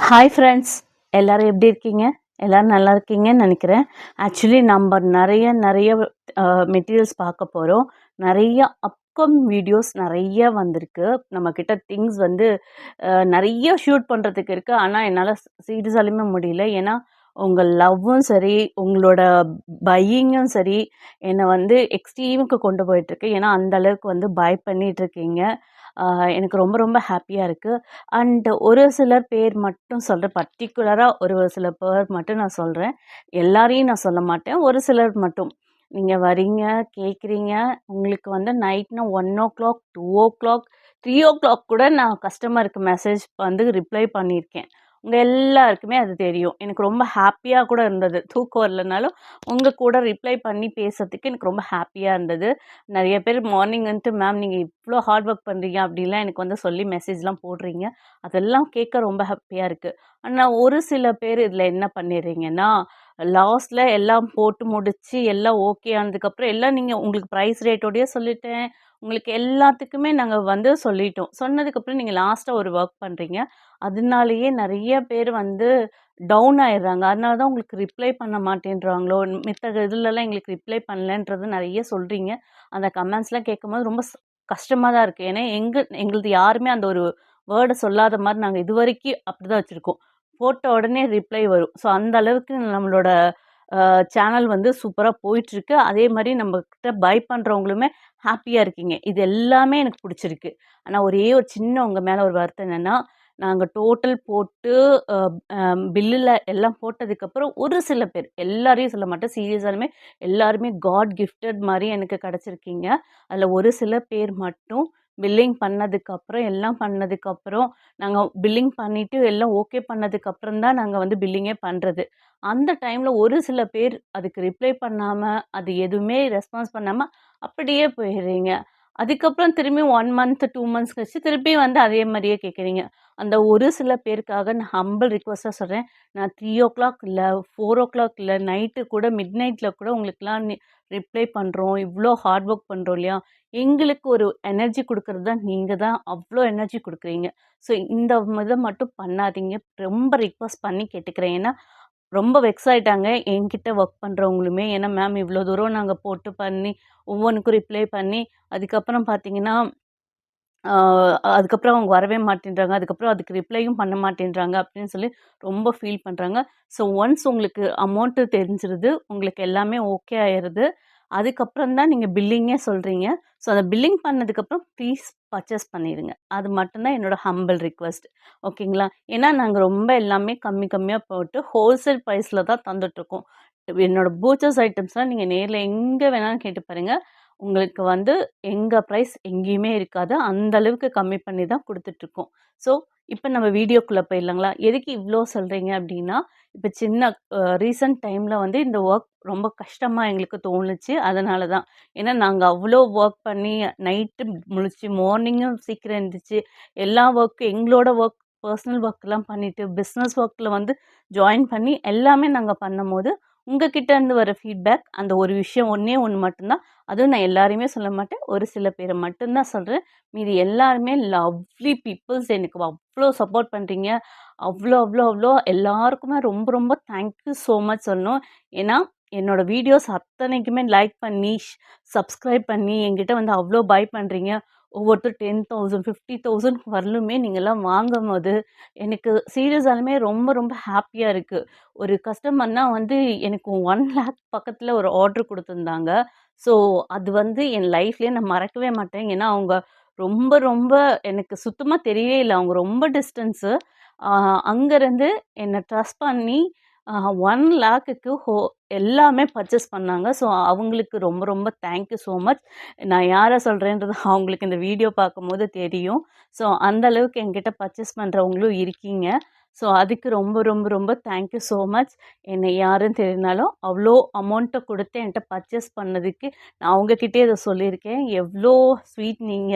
Hi friends, எல்லோரும் எப்படி இருக்கீங்க? எல்லோரும் நல்லா இருக்கீங்கன்னு நினைக்கிறேன். ஆக்சுவலி நம்ம நிறைய மெட்டீரியல்ஸ் பார்க்க போகிறோம். நிறைய அப்கமிங் வீடியோஸ் நிறைய வந்திருக்கு. நம்மக்கிட்ட திங்ஸ் வந்து நிறைய ஷூட் பண்ணுறதுக்கு இருக்குது. ஆனால் என்னால் சீரியஸாலுமே முடியல. ஏன்னா உங்கள் லவ்வும் சரி, உங்களோட பையிங்கும் சரி, என்னை வந்து எக்ஸ்ட்ரீமுக்கு கொண்டு போயிட்டுருக்கு. ஏன்னா அந்த அளவுக்கு வந்து பை பண்ணிகிட்ருக்கீங்க. எனக்கு ரொம்ப ரொம்ப ஹாப்பியாக இருக்குது. அண்ட் ஒரு சில பேர் மட்டும் சொல்கிறேன், பர்ட்டிகுலராக ஒரு சில பேர் மட்டும் நான் சொல்கிறேன். எல்லாரையும் நான் சொல்ல மாட்டேன், ஒரு சிலர் மட்டும். நீங்கள் வரீங்க, கேட்குறீங்க, உங்களுக்கு வந்து நைட்னா 1:00, 2:00, 3:00 கூட நான் கஸ்டமருக்கு மெசேஜ் வந்து ரிப்ளை பண்ணியிருக்கேன். உங்கள் எல்லாருக்குமே அது தெரியும். எனக்கு ரொம்ப ஹாப்பியாக கூட இருந்தது. தூக்கம் வரலனாலும் உங்கள் கூட ரிப்ளை பண்ணி பேசுறதுக்கு எனக்கு ரொம்ப ஹாப்பியாக இருந்தது. நிறைய பேர் மார்னிங் வந்துட்டு, மேம் நீங்கள் இவ்வளோ ஹார்ட் ஒர்க் பண்ணுறீங்க அப்படிலாம் எனக்கு வந்து சொல்லி மெசேஜ்லாம் போடுறீங்க. அதெல்லாம் கேட்க ரொம்ப ஹாப்பியாக இருக்குது. ஆனால் ஒரு சில பேர் இதில் என்ன பண்ணிடுறீங்கன்னா, லாஸ்ட்டில் எல்லாம் போட்டு முடித்து எல்லாம் ஓகே ஆனதுக்கப்புறம் எல்லாம் நீங்கள் உங்களுக்கு ப்ரைஸ் ரேட்டோடையே சொல்லிட்டேன், உங்களுக்கு எல்லாத்துக்குமே நாங்கள் வந்து சொல்லிட்டோம். சொன்னதுக்கப்புறம் நீங்கள் லாஸ்ட்டாக ஒரு ஒர்க் பண்ணுறீங்க. அதனாலேயே நிறைய பேர் வந்து டவுன் ஆயிடுறாங்க. அதனால தான் உங்களுக்கு ரிப்ளை பண்ண மாட்டேன்றாங்களோ, மித்த இதுலலாம் எங்களுக்கு ரிப்ளை பண்ணலன்றது நிறைய சொல்கிறீங்க. அந்த கமெண்ட்ஸ்லாம் கேட்கும்போது ரொம்ப கஷ்டமாக தான் இருக்குது. ஏன்னா எங்களுது யாருமே அந்த ஒரு வேர்டை சொல்லாத மாதிரி நாங்கள் இதுவரைக்கும் அப்படி தான் வச்சுருக்கோம். போட்ட உடனே ரிப்ளை வரும். ஸோ அந்த அளவுக்கு நம்மளோட சேனல் வந்து சூப்பராக போயிட்டுருக்கு. அதே மாதிரி நம்மக்கிட்ட பை பண்ணுறவங்களுமே ஹாப்பியாக இருக்கீங்க. இது எல்லாமே எனக்கு பிடிச்சிருக்கு. ஆனால் ஒரே ஒரு சின்ன உங்கள் மேலே ஒரு வருத்தம் என்னென்னா, நாங்கள் டோட்டல் போட்டு பில்லில் எல்லாம் போட்டதுக்கப்புறம் ஒரு சில பேர், எல்லாரையும் சொல்ல மாட்டேன், சீரியஸாலுமே எல்லாருமே காட் கிஃப்டட் மாதிரி எனக்கு கிடச்சிருக்கீங்க. அதில் ஒரு சில பேர் மட்டும் பில்லிங் பண்ணதுக்கப்புறம், எல்லாம் பண்ணதுக்கப்புறம், நாங்கள் பில்லிங் பண்ணிவிட்டு எல்லாம் ஓகே பண்ணதுக்கப்புறம் தான் நாங்கள் வந்து பில்லிங்கே பண்ணுறது. அந்த டைமில் ஒரு சில பேர் அதுக்கு ரிப்ளை பண்ணாமல், அது எதுவுமே ரெஸ்பான்ஸ் பண்ணாமல் அப்படியே போயிடுறீங்க. அதுக்கப்புறம் திரும்பி 1 மந்த் 2 மந்த்ஸ் கழிச்சு திருப்பி வந்து அதே மாதிரியே கேட்குறீங்க. அந்த ஒரு சில பேருக்காக நான் ஹம்பிள் ரிக்வெஸ்ட்டாக சொல்கிறேன். நான் 3:00 இல்ல, 4:00 இல்ல, நைட்டு கூட மிட் நைட்டில் கூட உங்களுக்கெல்லாம் ரிப்ளை பண்ணுறோம். இவ்வளோ ஹார்ட் ஒர்க் பண்ணுறோம் இல்லையா? எங்களுக்கு ஒரு எனர்ஜி குடுக்குறது தான் நீங்க தான். அவ்வளோ எனர்ஜி குடுக்குறீங்க. ஸோ இந்த இத மட்டும் பண்ணாதீங்க. ரொம்ப ரிக்வெஸ்ட் பண்ணி கேட்டுக்கிறேன். ஏன்னா ரொம்ப வெக்ஸ் ஆயிட்டாங்க என்கிட்ட ஒர்க் பண்ணுறவங்களுமே. ஏன்னா மேம் இவ்வளோ தூரம் நாங்க போட்டு பண்ணி, ஒவ்வொன்னுக்கும் ரிப்ளை பண்ணி, அதுக்கப்புறம் பார்த்தீங்கன்னா, ஆ அதுக்கப்புறம் அவங்க வரவே மாட்டேன்றாங்க. அதுக்கப்புறம் அதுக்கு ரிப்ளையும் பண்ண மாட்டேன்றாங்க அப்படின்னு சொல்லி ரொம்ப ஃபீல் பண்ணுறாங்க. ஸோ ஒன்ஸ் உங்களுக்கு அமௌண்ட்டு தெரிஞ்சிருது, உங்களுக்கு எல்லாமே ஓகே ஆயிருது. அதுக்கப்புறம் தான் நீங்க பில்லிங்கே சொல்றீங்க. ஸோ அந்த பில்லிங் பண்ணதுக்கப்புறம் ப்ளீஸ் பர்ச்சேஸ் பண்ணிடுங்க. அது மட்டும் தான் என்னோட ஹம்பிள் ரிக்வெஸ்ட். ஓகேங்களா? ஏன்னா நாங்க ரொம்ப எல்லாமே கம்மி கம்மியா போட்டு ஹோல்சேல் ப்ரைஸில தான் தந்துட்டுருக்கோம். என்னோட பூச்சர்ஸ் ஐட்டம்ஸ்லாம் நீங்க நேர்ல எங்க வேணாலும் கேட்டு பாருங்க. உங்களுக்கு வந்து எங்க ப்ரைஸ் எங்கேயுமே இருக்காது. அந்த அளவுக்கு கம்மி பண்ணி தான் குடுத்துட்ருக்கோம். ஸோ, இப்ப நம்ம வீடியோக்குள்ள போயிடலாங்களா? எதுக்கு இவ்ளோ சொல்றீங்க அப்டின்னா, இப்ப சின்ன ரீசென்ட் டைம்ல வந்து இந்த வொர்க் ரொம்ப கஷ்டமா எங்களுக்கு தோணுச்சு. அதனால தான். ஏன்னா, நாங்க அவ்ளோ வொர்க் பண்ணி நைட்டு முழிச்சு, மார்னிங்கும் சீக்கிரம் எந்திரிச்சு, எல்லா வொர்க்கும் எங்களோட வொர்க் பர்சனல் ஒர்க்லாம் பண்ணிட்டு, பிசினஸ் ஒர்க்ல வந்து ஜாயின் பண்ணி எல்லாமே நாங்க பண்ணும்போது, உங்க கிட்ட இருந்து வர ஃபீட்பேக் அந்த ஒரு விஷயம் ஒண்ணே ஒண்ணு மட்டும் தான். அதுவும் நான் எல்லாரையுமே சொல்ல மாட்டேன். ஒரு சில பேர மட்டும் தான் சொல்றேன். மீதி எல்லாருமே லவ்லி பீப்பிள்ஸ். எனக்கு அவ்ளோ சப்போர்ட் பண்றீங்க. அவ்ளோ எல்லாருக்குமே ரொம்ப ரொம்ப தேங்க் யூ ஸோ மச் சொல்லணும். ஏன்னா, என்னோட வீடியோஸ் அத்தனைக்குமே லைக் பண்ணி, சப்ஸ்கிரைப் பண்ணி என்கிட்ட வந்து அவ்ளோ பை பண்றீங்க. ஒவ்வொருத்தரும் 10,000 50,000 வரலுமே நீங்கலாம் வாங்கும்போது, எனக்கு சீரியஸாலுமே ரொம்ப ரொம்ப ஹாப்பியா இருக்கு. ஒரு கஸ்டமர்னா வந்து எனக்கு 1,00,000 பக்கத்துல ஒரு ஆர்டர் குடுத்துருந்தாங்க. ஸோ, அது வந்து என் லைஃப்லயே நான் மறக்கவே மாட்டேன். ஏன்னா, அவங்க ரொம்ப ரொம்ப எனக்கு சுத்தமா தெரியவே இல்ல. அவங்க ரொம்ப டிஸ்டன்ஸு. அ அங்கருந்து என்ன ட்ரஸ்ட் பண்ணி 1,00,000க்கு எல்லாமே பர்ச்சேஸ் பண்ணாங்க. ஸோ, அவங்களுக்கு ரொம்ப ரொம்ப தேங்க் யூ ஸோ மச். நான் யார சொல்றேன்றது அவங்களுக்கு இந்த வீடியோ பார்க்கும்போது தெரியும். ஸோ, அந்த அளவுக்கு என்கிட்ட பர்ச்சேஸ் பண்றவங்களும் இருக்கீங்க. ஸோ, அதுக்கு ரொம்ப ரொம்ப ரொம்ப தேங்க் யூ ஸோ மச். என்னை யாருன்னு தெரியலனாலும், அவ்ளோ அமௌண்ட்ட குடுத்து என்ட்ட பர்ச்சேஸ் பண்ணதுக்கு நான் அவங்ககிட்டயே இத சொல்லியிருக்கேன். "எவ்ளோ ஸ்வீட் நீங்க"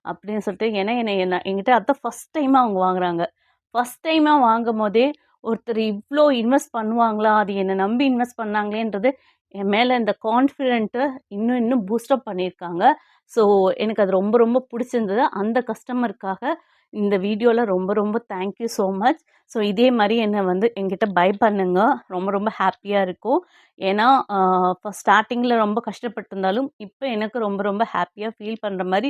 அப்படின்னு சொல்லிட்டு. ஏன்னா என்கிட்ட அதான் ஃபர்ஸ்ட் டைமா அவங்க வாங்குறாங்க. ஃபர்ஸ்ட் டைமா வாங்கும்போதே, ஒருத்தர் இவ்ளோ இன்வெஸ்ட் பண்ணுவாங்களா? அது என்ன நம்பி இன்வெஸ்ட் பண்ணாங்களேன்றது, என் மேல இந்த கான்ஃபிடென்ட்ட இன்னும் இன்னும் பூஸ்டப் பண்ணியிருக்காங்க. ஸோ, எனக்கு அது ரொம்ப ரொம்ப புடிச்சிருந்தது. அந்த கஸ்டமருக்காக இந்த வீடியோவில் ரொம்ப ரொம்ப தேங்க்யூ ஸோ மச். ஸோ இதே மாதிரி என்னை வந்து என்கிட்ட பை பண்ணுங்க, ரொம்ப ரொம்ப ஹாப்பியாக இருக்கும். ஏன்னா ஸ்டார்டிங்கில் ரொம்ப கஷ்டப்பட்டிருந்தாலும் இப்போ எனக்கு ரொம்ப ரொம்ப ஹாப்பியாக ஃபீல் பண்ணுற மாதிரி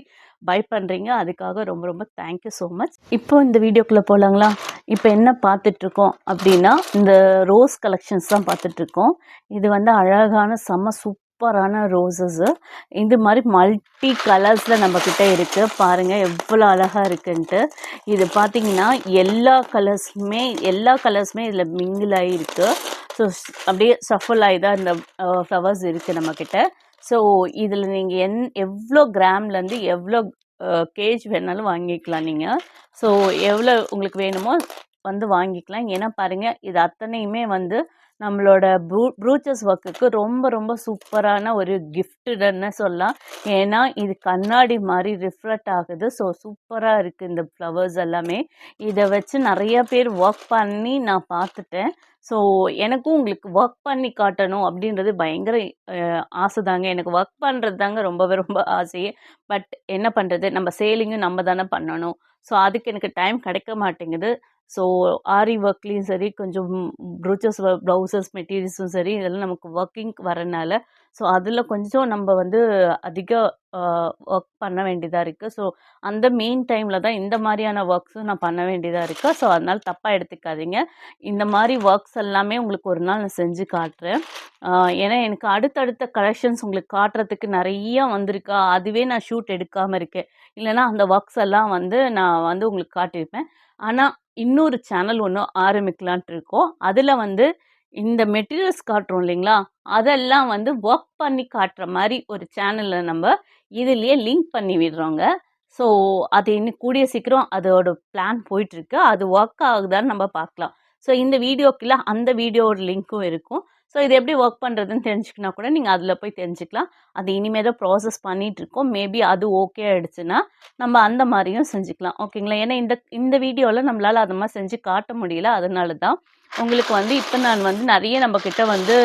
பை பண்ணுறீங்க. அதுக்காக ரொம்ப ரொம்ப தேங்க்யூ ஸோ மச். இப்போ இந்த வீடியோக்குள்ளே போகலாங்களா? இப்போ என்ன பார்த்துட்ருக்கோம் அப்படின்னா, இந்த ரோஸ் கலெக்ஷன்ஸ் தான் பார்த்துட்ருக்கோம். இது வந்து அழகான செம்ம சூப்பரான ரோசஸ்ஸு. இது மாதிரி மல்டி கலர்ஸில் நம்மக்கிட்ட இருக்குது. பாருங்கள் எவ்வளோ அழகாக இருக்குன்ட்டு. இது பார்த்திங்கன்னா எல்லா கலர்ஸுமே இதில் மிங்கிள் ஆகிருக்கு. ஸோ அப்படியே சஃபல் ஆகி தான் இந்த ஃப்ளவர்ஸ் இருக்குது நம்மக்கிட்ட. ஸோ இதில் நீங்கள் எவ்வளோ கிராம்லேருந்து எவ்வளோ கேஜ் வேணாலும் வாங்கிக்கலாம் நீங்கள். ஸோ எவ்வளோ உங்களுக்கு வேணுமோ வந்து வாங்கிக்கலாம். ஏன்னா பாருங்கள், இது அத்தனையுமே வந்து நம்மளோட ப்ரூச்சஸ் ஒர்க்குக்கு ரொம்ப ரொம்ப சூப்பரான ஒரு கிஃப்ட்டுன்னு சொல்லலாம். ஏன்னா இது கண்ணாடி மாதிரி ரிஃப்ளெக்ட் ஆகுது. ஸோ சூப்பராக இருக்குது இந்த ஃப்ளவர்ஸ் எல்லாமே. இதை வச்சு நிறைய பேர் ஒர்க் பண்ணி நான் பார்த்துட்டேன். ஸோ எனக்கும் உங்களுக்கு ஒர்க் பண்ணி காட்டணும் அப்படின்றது பயங்கர ஆசை தாங்க. எனக்கு ஒர்க் பண்ணுறது தாங்க ரொம்பவே ரொம்ப ஆசையே. பட் என்ன பண்ணுறது, நம்ம சேலிங்கும் நம்ம தானே பண்ணணும். ஸோ அதுக்கு எனக்கு டைம் கிடைக்க மாட்டேங்குது. ஸோ ஆரி ஒர்க்லேயும் சரி, கொஞ்சம் ப்ரூச்சஸ் ப்ளவுசஸ் மெட்டீரியல்ஸும் சரி, இதெல்லாம் நமக்கு ஒர்க்கிங் வரனால ஸோ அதில் கொஞ்சம் நம்ம வந்து அதிக ஒர்க் பண்ண வேண்டியதாக இருக்குது. ஸோ அந்த மெயின் டைமில் தான் இந்த மாதிரியான ஒர்க்ஸும் நான் பண்ண வேண்டியதாக இருக்குது. ஸோ அதனால் தப்பாக எடுத்துக்காதீங்க. இந்த மாதிரி ஒர்க்ஸ் எல்லாமே உங்களுக்கு ஒரு நாள் நான் செஞ்சு காட்டுறேன். ஏன்னா எனக்கு அடுத்தடுத்த கலெக்ஷன்ஸ் உங்களுக்கு காட்டுறதுக்கு நிறையா வந்திருக்கா, அதுவே நான் ஷூட் எடுக்காமல் இருக்கேன். இல்லைனா அந்த ஒர்க்ஸ் எல்லாம் வந்து நான் வந்து உங்களுக்கு காட்டியிருப்பேன். ஆனால் இன்னொரு சேனல் ஒன்று ஆரம்பிக்கலான்ட்டு இருக்கோம். அதில் வந்து இந்த மெட்டீரியல்ஸ் காட்டுறோம் இல்லைங்களா, அதெல்லாம் வந்து ஒர்க் பண்ணி காட்டுற மாதிரி ஒரு சேனலில் நம்ம இதுலேயே லிங்க் பண்ணி விடுறோங்க. ஸோ அது இன்னும் கூடிய சீக்கிரம் அதோட பிளான் போயிட்டுருக்கு. அது ஒர்க் ஆகுதான்னு நம்ம பார்க்கலாம். ஸோ இந்த வீடியோக்குள்ள அந்த வீடியோட லிங்க்கும் இருக்கும். ஸோ இது எப்படி ஒர்க் பண்ணுறதுன்னு தெரிஞ்சுக்கினா கூட நீங்கள் அதில் போய் தெரிஞ்சுக்கலாம். அது இனிமேல் தான் ப்ராசஸ் பண்ணிகிட்ருக்கோம். மேபி அது ஓகே ஆகிடுச்சுன்னா நம்ம அந்த மாதிரியும் செஞ்சுக்கலாம். ஓகேங்களா? ஏன்னா இந்த வீடியோவில் நம்மளால் அது மாதிரி செஞ்சு காட்ட முடியல. அதனால தான் உங்களுக்கு வந்து இப்போ நான் வந்து நிறைய நம்மக்கிட்ட வந்து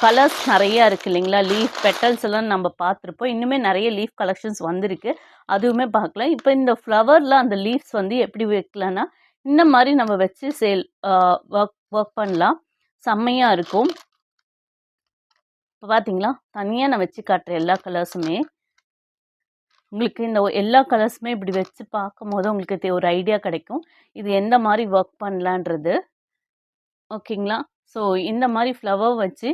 கலர்ஸ் நிறையா இருக்குது இல்லைங்களா, லீஃப் பெட்டல்ஸ் எல்லாம் நம்ம பார்த்துருப்போம். இன்னுமே நிறைய லீஃப் கலெக்ஷன்ஸ் வந்திருக்கு. அதுவுமே பார்க்கலாம். இப்போ இந்த ஃப்ளவரில் அந்த லீவ்ஸ் வந்து எப்படி வைக்கலான்னா, இந்த மாதிரி நம்ம வச்சு ஒர்க் பண்ணலாம். செம்மையாக இருக்கும். இப்போ பார்த்தீங்களா, தனியாக நான் வச்சு காட்டுறேன் எல்லா கலர்ஸுமே. உங்களுக்கு இந்த எல்லா கலர்ஸுமே இப்படி வச்சு பார்க்கும்போது உங்களுக்கு ஒரு ஐடியா கிடைக்கும். இது எந்த மாதிரி ஒர்க் பண்ணலான்றது. ஓகேங்களா? ஸோ இந்த மாதிரி ஃப்ளவர் வச்சு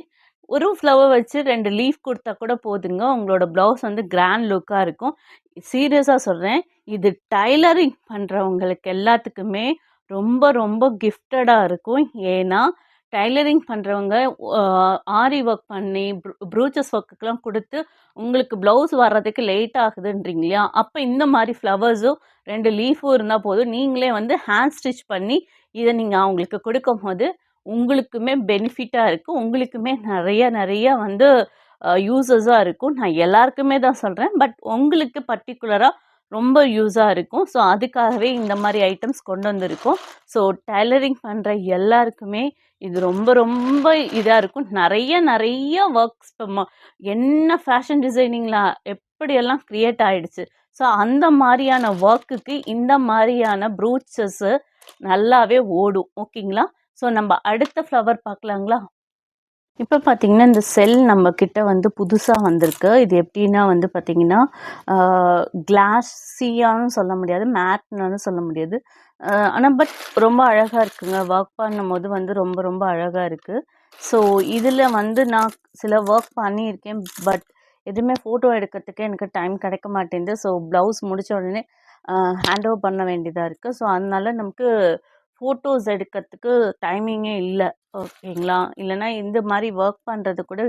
ஒரு ஃப்ளவர் வச்சு 2 லீஃப் கொடுத்தா கூட போதுங்க. உங்களோட ப்ளவுஸ் வந்து கிராண்ட் லுக்காக இருக்கும். சீரியஸாக சொல்கிறேன். இது டைலரிங் பண்ணுறவங்களுக்கு எல்லாத்துக்குமே ரொம்ப ரொம்ப கிஃப்டடாக இருக்கும். ஏன்னா டைலரிங் பண்ணுறவங்க ஆரி ஒர்க் பண்ணி ப்ரூச்சஸ் ஒர்க்குக்கெலாம் கொடுத்து உங்களுக்கு ப்ளவுஸ் வர்றதுக்கு லேட் ஆகுதுன்றீங்க இல்லையா, அப்போ இந்த மாதிரி ஃப்ளவர்ஸும் 2 லீஃபும் இருந்தால் போதும். நீங்களே வந்து ஹேண்ட் ஸ்டிச் பண்ணி இதை நீங்கள் அவங்களுக்கு கொடுக்கும்போது உங்களுக்குமே பெனிஃபிட்டாக இருக்கும். உங்களுக்குமே நிறைய வந்து யூஸஸாக இருக்கும். நான் எல்லாருக்குமே தான் சொல்கிறேன். பட் உங்களுக்கு பர்டிகுலராக ரொம்ப யூஸாக இருக்கும். ஸோ அதுக்காகவே இந்த மாதிரி ஐட்டம்ஸ் கொண்டு வந்திருக்கோம். ஸோ டைலரிங் பண்ணுற எல்லாருக்குமே இது ரொம்ப ரொம்ப இதாக இருக்கும். நிறைய ஒர்க்ஸ் இப்போ என்ன ஃபேஷன் டிசைனிங்கில் எப்படியெல்லாம் க்ரியேட் ஆகிடுச்சு. ஸோ அந்த மாதிரியான ஒர்க்குக்கு இந்த மாதிரியான ப்ரூச்சஸ்ஸு நல்லாவே ஓடும். ஓகேங்களா? ஸோ நம்ம அடுத்த ஃப்ளவர் பார்க்கலாங்களா? இப்போ பார்த்தீங்கன்னா இந்த செல் நம்மக்கிட்ட வந்து புதுசாக வந்திருக்கு. இது எப்படின்னா வந்து பார்த்தீங்கன்னா கிளாஸியான்னு சொல்ல முடியாது, மேட்னான்னு சொல்ல முடியாது. ஆனால் பட் ரொம்ப அழகாக இருக்குங்க. ஒர்க் பண்ணும்போது வந்து ரொம்ப ரொம்ப அழகாக இருக்குது. ஸோ இதில் வந்து நான் சில ஒர்க் பண்ணியிருக்கேன். பட் எதுவுமே ஃபோட்டோ எடுக்கிறதுக்கே எனக்கு டைம் கிடைக்க மாட்டேங்குது. ஸோ ப்ளவுஸ் முடித்த உடனே ஹேண்ட் ஓவர் பண்ண வேண்டியதாக இருக்குது. ஸோ அதனால நமக்கு ஃபோட்டோஸ் எடுக்கிறதுக்கு டைமிங்கே இல்லை. ஓகேங்களா? இல்லைனா இந்த மாதிரி ஒர்க் பண்ணுறது கூட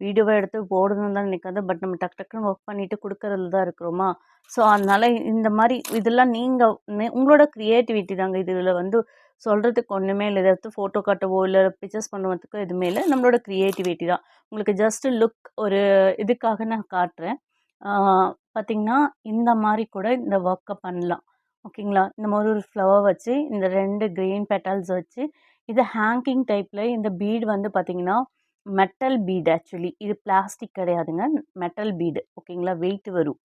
வீடியோவாக எடுத்து போடணும்னு தான் நினைக்காது. பட் நம்ம டக்குன்னு ஒர்க் பண்ணிவிட்டு கொடுக்கறதுல தான் இருக்கிறோமா. ஸோ அதனால் இந்த மாதிரி இதெல்லாம் நீங்கள் உங்களோட க்ரியேட்டிவிட்டி தாங்க. இதில் வந்து சொல்கிறதுக்கு ஒன்றுமே இல்லை. இதை ஃபோட்டோ காட்டவோ இல்லை பிக்சர்ஸ் பண்ணுவதுக்கோ எதுவுமே இல்லை. நம்மளோட க்ரியேட்டிவிட்டி தான். உங்களுக்கு ஜஸ்ட்டு லுக் ஒரு இதுக்காக நான் காட்டுறேன். பார்த்திங்கன்னா இந்த மாதிரி கூட இந்த ஒர்க்கை பண்ணலாம். ஓகேங்களா? இந்த மாதிரி ஒரு ஃப்ளவர் வச்சு இந்த 2 க்ரீன் பெட்டல்ஸ் வச்சு இது ஹேங்கிங் டைப்பில் இந்த பீடு வந்து பார்த்திங்கன்னா மெட்டல் பீடு. ஆக்சுவலி இது பிளாஸ்டிக் கிடையாதுங்க, மெட்டல் பீடு. ஓகேங்களா? வெயிட் வரும்.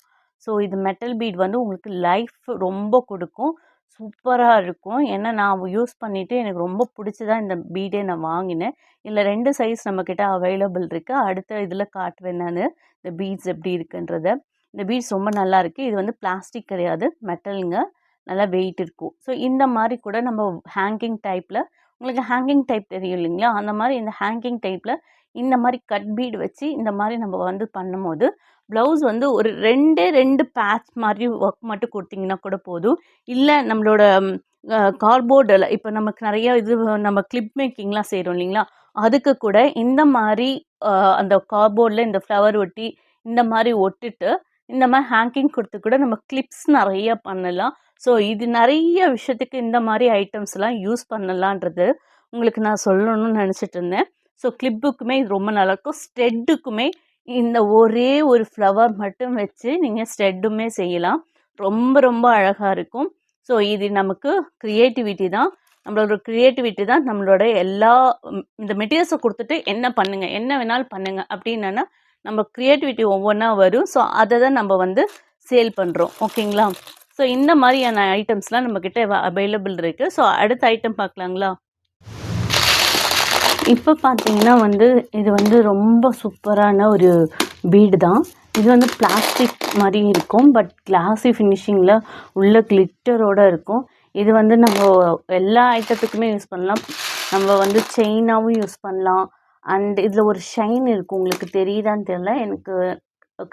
ஸோ இது மெட்டல் பீட் வந்து உங்களுக்கு லைஃப் ரொம்ப கொடுக்கும், சூப்பராக இருக்கும். ஏன்னா நான் யூஸ் பண்ணிவிட்டு எனக்கு ரொம்ப பிடிச்சதா இந்த பீடே நான் வாங்கினேன். இதில் 2 சைஸ் நம்மக்கிட்ட அவைலபிள் இருக்குது. அடுத்த இதில் காட்டுறேன் நான் இந்த பீட்ஸ் எப்படி இருக்குன்றத. இந்த பீட்ஸ் ரொம்ப நல்லா இருக்குது. இது வந்து பிளாஸ்டிக் கிடையாது, மெட்டலுங்க. நல்லா வெயிட் இருக்கும். ஸோ இந்த மாதிரி கூட நம்ம ஹேங்கிங் டைப்பில், உங்களுக்கு ஹேங்கிங் டைப் தெரியும் இல்லைங்களா, அந்த மாதிரி இந்த ஹேங்கிங் டைப்பில் இந்த மாதிரி கட் பீட் வச்சு இந்த மாதிரி நம்ம வந்து பண்ணும்போது ப்ளவுஸ் வந்து ஒரு 2 பேட்ச் மாதிரி ஒர்க் மட்டும் கொடுத்தீங்கன்னா கூட போதும். இல்லை நம்மளோட கார்ட்போர்டில் இப்போ நமக்கு நிறைய இது நம்ம கிளிப் மேக்கிங்லாம் செய்கிறோம் இல்லைங்களா, அதுக்கு கூட இந்த மாதிரி அந்த கார்ட்போர்டில் இந்த ஃப்ளவர் ஒட்டி இந்த மாதிரி ஒட்டிட்டு இந்த மாதிரி ஹேங்கிங் கொடுத்து கூட நம்ம கிளிப்ஸ் நிறைய பண்ணலாம். ஸோ இது நிறைய விஷயத்துக்கு இந்த மாதிரி ஐட்டம்ஸ்லாம் யூஸ் பண்ணலான்றது உங்களுக்கு நான் சொல்லணும்னு நினச்சிட்டு இருந்தேன். ஸோ கிளிப்புக்குமே இது ரொம்ப நல்லாயிருக்கும். ஸ்டெட்டுக்குமே இந்த ஒரே ஒரு ஃப்ளவர் மட்டும் வச்சு நீங்கள் ஸ்டெட்டுமே செய்யலாம். ரொம்ப ரொம்ப அழகாக இருக்கும். ஸோ இது நமக்கு க்ரியேட்டிவிட்டி தான். நம்மளோட க்ரியேட்டிவிட்டி தான் நம்மளோட எல்லா இந்த மெட்டீரியல்ஸை கொடுத்துட்டு என்ன பண்ணுங்கள், என்ன வேணாலும் பண்ணுங்கள் அப்படின்னா நம்ம க்ரியேட்டிவிட்டி ஒவ்வொன்றா வரும். ஸோ அதை தான் நம்ம வந்து சேல் பண்ணுறோம். ஓகேங்களா? ஸோ இந்த மாதிரியான ஐட்டம்ஸ்லாம் நம்மக்கிட்ட அவைலபிள் இருக்குது. ஸோ அடுத்த ஐட்டம் பார்க்கலாங்களா? இப்போ பார்த்தீங்கன்னா வந்து இது வந்து ரொம்ப சூப்பரான ஒரு பீடு தான். இது வந்து பிளாஸ்டிக் மாதிரி இருக்கும், பட் கிளாஸி ஃபினிஷிங்கில் உள்ள கிளிட்டரோடு இருக்கும். இது வந்து நம்ம எல்லா ஐட்டத்துக்குமே யூஸ் பண்ணலாம். நம்ம வந்து செயினாகவும் யூஸ் பண்ணலாம். அண்ட் இதில் ஒரு ஷைன் இருக்கும், உங்களுக்கு தெரியுதான்னு தெரியல, எனக்கு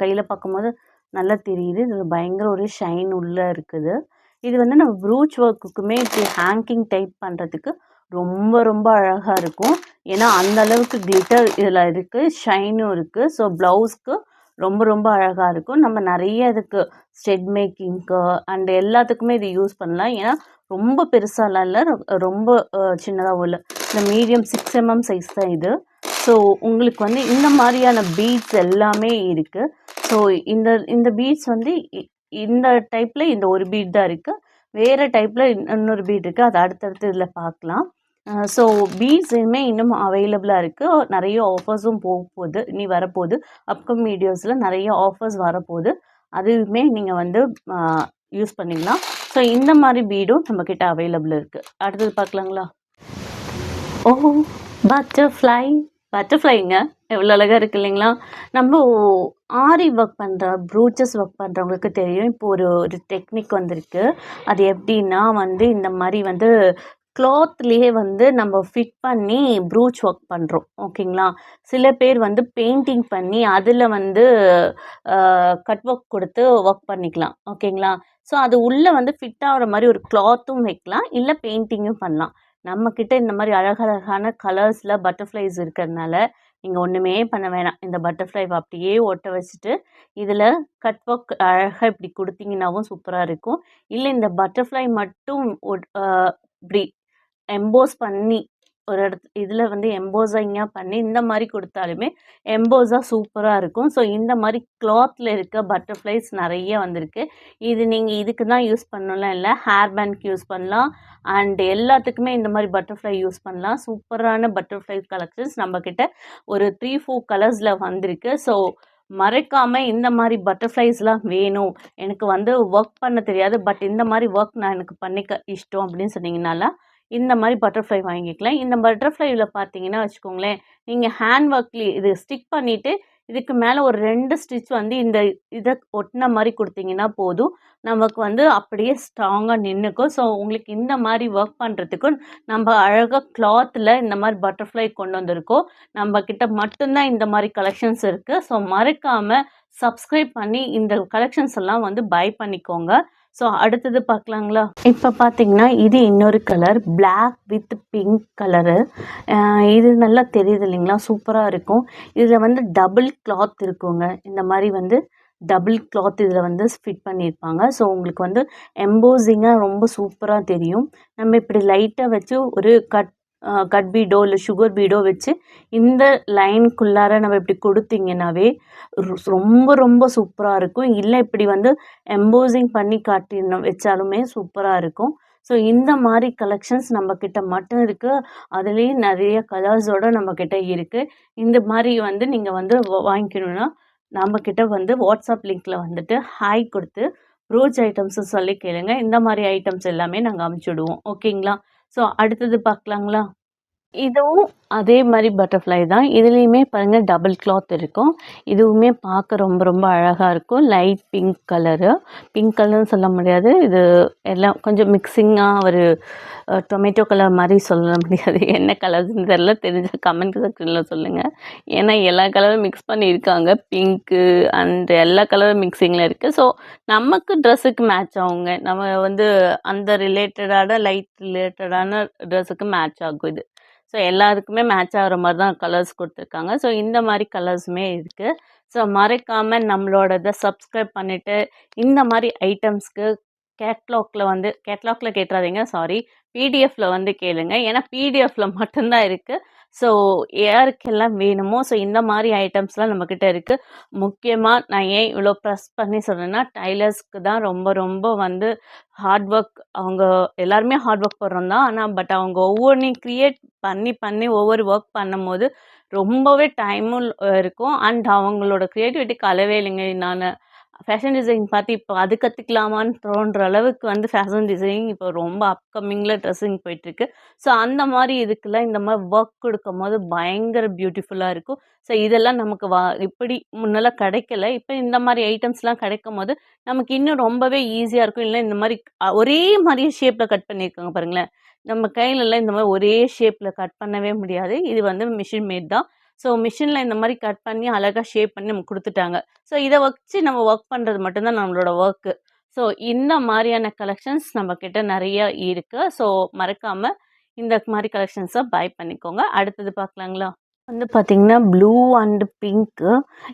கையில் பார்க்கும்போது நல்லா தெரியுது. இதில் பயங்கர ஒரு ஷைன் உள்ளே இருக்குது. இது வந்து நம்ம ப்ரூச் ஒர்க்குக்குமே இப்படி ஹேங்கிங் டைப் பண்ணுறதுக்கு ரொம்ப ரொம்ப அழகாக இருக்கும். ஏன்னா அந்த அளவுக்கு கிளிட்டர் இதில் இருக்குது, ஷைனும் இருக்குது. ஸோ ப்ளவுஸ்க்கு ரொம்ப ரொம்ப அழகாக இருக்கும். நம்ம நிறைய இதுக்கு ஸ்டெட் மேக்கிங்க்கு அண்ட் எல்லாத்துக்குமே இது யூஸ் பண்ணலாம். ஏன்னா ரொம்ப பெருசாலாம் இல்லை, ரொம்ப சின்னதாகவும் இல்லை, இந்த மீடியம் 6 mm சைஸ் தான் இது. ஸோ உங்களுக்கு வந்து இந்த மாதிரியான பீட்ஸ் எல்லாமே இருக்குது. ஸோ இந்த பீட்ஸ் வந்து இந்த டைப்பில் இந்த ஒரு பீட் தான் இருக்குது. வேறு டைப்பில் இன்னொரு பீட் இருக்குது, அது அடுத்தடுத்து இதில் பார்க்கலாம். ஸோ பீட்ஸுமே இன்னும் அவைலபிளாக இருக்குது. நிறைய ஆஃபர்ஸும் போகுது, இனி வரப்போகுது. அப்கமிங் வீடியோஸில் நிறைய ஆஃபர்ஸ் வரப்போகுது, அதுவுமே நீங்கள் வந்து யூஸ் பண்ணிக்கலாம். ஸோ இந்த மாதிரி பீடும் நம்மக்கிட்ட அவைலபிள் இருக்குது. அடுத்தது பார்க்கலாங்களா? ஓ, பட்டர்ஃப்ளைங்க எவ்வளோ அழகாக இருக்குது இல்லைங்களா? நம்ம ஆரி ஒர்க் பண்ணுற ப்ரூச்சஸ் ஒர்க் பண்ணுறவங்களுக்கு தெரியும். இப்போ ஒரு டெக்னிக் வந்திருக்கு. அது எப்படின்னா வந்து இந்த மாதிரி வந்து கிளாத்லேயே வந்து நம்ம ஃபிட் பண்ணி ப்ரூச் ஒர்க் பண்ணுறோம். ஓகேங்களா? சில பேர் வந்து பெயிண்டிங் பண்ணி அதில் வந்து கட் ஒர்க் கொடுத்து ஒர்க் பண்ணிக்கலாம். ஓகேங்களா? ஸோ அது உள்ளே வந்து ஃபிட் ஆகிற மாதிரி ஒரு கிளாத்தும் வைக்கலாம், இல்லை பெயிண்டிங்கும் பண்ணலாம். நம்மக்கிட்ட இந்த மாதிரி அழகழகான கலர்ஸில் பட்டர்ஃப்ளைஸ் இருக்கிறதுனால நீங்கள் ஒன்றுமே பண்ண வேணாம். இந்த பட்டர்ஃப்ளை அப்படியே ஒட்ட வச்சுட்டு இதில் கட் ஒர்க் அழகாக இப்படி கொடுத்தீங்கன்னாவும் சூப்பராக இருக்கும். இல்லை இந்த பட்டர்ஃப்ளை மட்டும் இப்படி எம்போஸ் பண்ணி ஒரு இதில் வந்து எம்போஸிங்காக பண்ணி இந்த மாதிரி கொடுத்தாலுமே எம்போஸாக சூப்பராக இருக்கும். ஸோ இந்த மாதிரி கிளாத்தில் இருக்க பட்டர்ஃப்ளைஸ் நிறைய வந்திருக்கு. இது நீங்கள் இதுக்கு தான் யூஸ் பண்ணலாம் இல்லை, ஹேர் பேண்ட்க்கு யூஸ் பண்ணலாம் அண்ட் எல்லாத்துக்குமே இந்த மாதிரி பட்டர்ஃப்ளை யூஸ் பண்ணலாம். சூப்பரான பட்டர்ஃப்ளை கலெக்ஷன்ஸ் நம்மக்கிட்ட ஒரு 3-4 கலர்ஸில் வந்திருக்கு. ஸோ மறக்காமல் இந்த மாதிரி பட்டர்ஃப்ளைஸ்லாம் வேணும், எனக்கு வந்து ஒர்க் பண்ண தெரியாது, பட் இந்த மாதிரி ஒர்க் நான் எனக்கு பண்ணிக்க இஷ்டம் அப்படின்னு சொன்னீங்கனால இந்த மாதிரி பட்டர்ஃப்ளை வாங்கிக்கலாம். இந்த பட்டர்ஃப்ளைவில் பார்த்தீங்கன்னா வச்சுக்கோங்களேன், நீங்கள் ஹேண்ட் ஒர்க்லேயே இது ஸ்டிக் பண்ணிவிட்டு இதுக்கு மேலே ஒரு 2 ஸ்டிச் வந்து இந்த இதை ஒட்டின மாதிரி கொடுத்தீங்கன்னா போதும், நமக்கு வந்து அப்படியே ஸ்ட்ராங்காக நின்றுக்கும். ஸோ உங்களுக்கு இந்த மாதிரி ஒர்க் பண்ணுறதுக்கும் நம்ம அழகாக கிளாத்தில் இந்த மாதிரி பட்டர்ஃப்ளை கொண்டு வந்திருக்கோம். நம்மக்கிட்ட மட்டும்தான் இந்த மாதிரி கலெக்ஷன்ஸ் இருக்குது. ஸோ மறக்காமல் சப்ஸ்கிரைப் பண்ணி இந்த கலெக்ஷன்ஸ் எல்லாம் வந்து பை பண்ணிக்கோங்க. ஸோ அடுத்தது பார்க்கலாங்களா? இப்போ பார்த்தீங்கன்னா இது இன்னொரு colour, black with pink colour. இது நல்லா தெரியுது இல்லைங்களா, சூப்பராக இருக்கும். இதில் வந்து டபுள் கிளாத் இருக்குங்க. இந்த மாதிரி வந்து டபுள் கிளாத் இதில் வந்து ஃபிட் பண்ணியிருப்பாங்க. ஸோ உங்களுக்கு வந்து எம்போசிங்காக ரொம்ப சூப்பராக தெரியும். நம்ம இப்படி லைட்டாக வச்சு ஒரு கட் பீடோ இல்லை சுகர் பீடோ வச்சு இந்த லைனுக்குள்ளார நம்ம இப்படி கொடுத்தீங்கன்னாவே ரொம்ப ரொம்ப சூப்பராக இருக்கும். இல்லை இப்படி வந்து எம்போசிங் பண்ணி வச்சாலுமே சூப்பராக இருக்கும். ஸோ இந்த மாதிரி கலெக்ஷன்ஸ் நம்மக்கிட்ட மட்டும் இருக்குது. அதுலேயும் நிறைய கலர்ஸோடு நம்மக்கிட்ட இருக்குது. இந்த மாதிரி வந்து நீங்கள் வந்து வாங்கிக்கணுன்னா நம்மக்கிட்ட வந்து வாட்ஸ்அப் லிங்க்கில் வந்துட்டு ஹாய் கொடுத்து ரோஜ் ஐட்டம்ஸு சொல்லி கேளுங்க. இந்த மாதிரி ஐட்டம்ஸ் எல்லாமே நாங்கள் அமுச்சுடுவோம். ஓகேங்களா? ஸோ அடுத்தது பார்க்கலாங்களா? இதுவும் அதே மாரி பட்டர்ஃப்ளை தான். இதுலயுமே பாருங்க டபுள் கிளாத் இருக்கும். இதுவுமே பார்க்க ரொம்ப ரொம்ப அழகா இருக்கும். Light pink colour. பிங்க் கலர்ன்னு சொல்ல முடியாது. இது எல்லாம் கொஞ்சம் மிக்ஸிங்கா ஒரு டொமேட்டோ கலர் மாரி சொல்ல முடியாது. என்ன கலர்ஸ்ன்னு தெரியல. தெரிஞ்சா கமெண்ட் செக்ஷன்ல சொல்லுங்க. ஏன்னா எல்லா கலரும் மிக்ஸ் பண்ணியிருக்காங்க. பிங்க்கு அண்ட் எல்லா கலரும் மிக்ஸிங்கில இருக்கு. ஸோ நமக்கு ட்ரெஸ்ஸுக்கு மேட்ச் ஆகுங்க. நம்ம வந்து அந்த ரிலேட்டடான லைட் ரிலேட்டடான ட்ரெஸ்ஸுக்கு மேட்ச் ஆகும் இது. ஸோ எல்லாருக்குமே மேட்ச் ஆகிற மாதிரி தான் கலர்ஸ் கொடுத்துருக்காங்க. ஸோ இந்த மாதிரி கலர்ஸுமே இருக்குது. ஸோ மறக்காமல் நம்மளோடதை சப்ஸ்கிரைப் பண்ணிவிட்டு இந்த மாதிரி ஐட்டம்ஸ்க்கு கேட்லாகில் கேட்டுறாதீங்க, சாரி, பிடிஎஃப்பில் வந்து கேளுங்க. ஏன்னா பிடிஎஃப்பில் மட்டும்தான் இருக்குது. ஸோ யாருக்கெல்லாம் வேணுமோ ஸோ இந்த மாதிரி ஐட்டம்ஸ்லாம் நம்மக்கிட்ட இருக்குது. முக்கியமாக நான் ஏன் இவ்வளோ ப்ரெஸ் பண்ணி சொல்கிறேன்னா, டைலர்ஸ்க்கு தான் ரொம்ப ரொம்ப வந்து ஹார்ட் ஒர்க். அவங்க எல்லாருமே ஹார்ட் ஒர்க் போடுறோம் தான். ஆனால் பட் அவங்க ஒவ்வொன்றையும் க்ரியேட் பண்ணி பண்ணி ஒவ்வொரு ஒர்க் பண்ணும்போது ரொம்பவே டைமும் இருக்கும். அண்ட் அவங்களோட க்ரியேட்டிவிட்டிக்கு அளவே இல்லைங்க. நான் ஃபேஷன் டிசைன் பார்த்து இப்போ அது கற்றுக்கலாமான்னு தோன்ற அளவுக்கு வந்து ஃபேஷன் டிசைனிங் இப்போ ரொம்ப அப்கமிங்கில் ட்ரெஸ்ஸிங் போயிட்டுருக்கு. ஸோ அந்த மாதிரி இதுக்கெல்லாம் இந்த மாதிரி ஒர்க் கொடுக்கும்போது பயங்கர பியூட்டிஃபுல்லாக இருக்கும். ஸோ இதெல்லாம் நமக்கு இப்படி முன்னெல்லாம் கிடைக்கல. இப்போ இந்த மாதிரி ஐட்டம்ஸ்லாம் கிடைக்கும்போது நமக்கு இன்னும் ரொம்பவே ஈஸியாக இருக்கும். இல்லை இந்த மாதிரி ஒரே மாதிரியே ஷேப்பில் கட் பண்ணியிருக்காங்க பாருங்களேன். நம்ம கையிலலாம் இந்த மாதிரி ஒரே ஷேப்பில் கட் பண்ணவே முடியாது. இது வந்து மிஷின் மேட் தான். ஸோ மிஷினில் இந்த மாதிரி கட் பண்ணி அழகாக ஷேப் பண்ணி நமக்கு கொடுத்துட்டாங்க. ஸோ இதை வச்சு நம்ம ஒர்க் பண்ணுறது மட்டும்தான் நம்மளோட ஒர்க்கு. ஸோ இந்த மாதிரியான கலெக்ஷன்ஸ் நம்மக்கிட்ட நிறைய இருக்குது. ஸோ மறக்காமல் இந்த மாதிரி கலெக்ஷன்ஸை பை பண்ணிக்கோங்க. அடுத்தது பார்க்கலாங்களா? வந்து பார்த்திங்கன்னா ப்ளூ அண்ட் பிங்க்கு,